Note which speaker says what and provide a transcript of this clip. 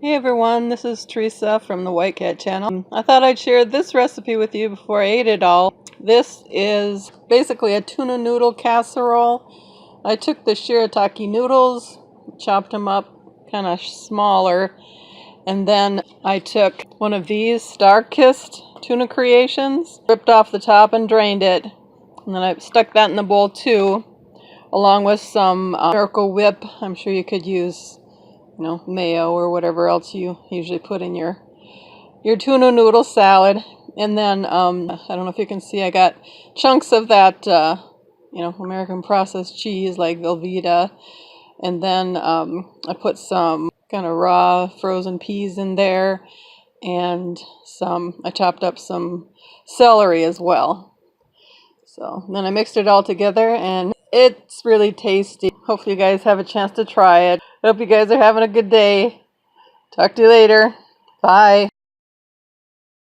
Speaker 1: Hey everyone, this is Teresa from the White Cat channel. I thought I'd share this recipe with you before I ate it all. This is basically a tuna noodle casserole. I took the Shirataki noodles, chopped them up kind of smaller, and then I took one of these StarKist Tuna Creations, ripped off the top and drained it, and then I stuck that in the bowl too, along with some Americal whip. I'm sure you could use mayo or whatever else you usually put in your tuna noodle salad. And then I don't know if you can see, I got chunks of that American processed cheese like Velveeta, and then I put some kind of raw frozen peas in there, and I chopped up some celery as well. So then I mixed it all together and it's really tasty. Hopefully you guys have a chance to try it. I hope you guys are having a good day. Talk to you later. Bye.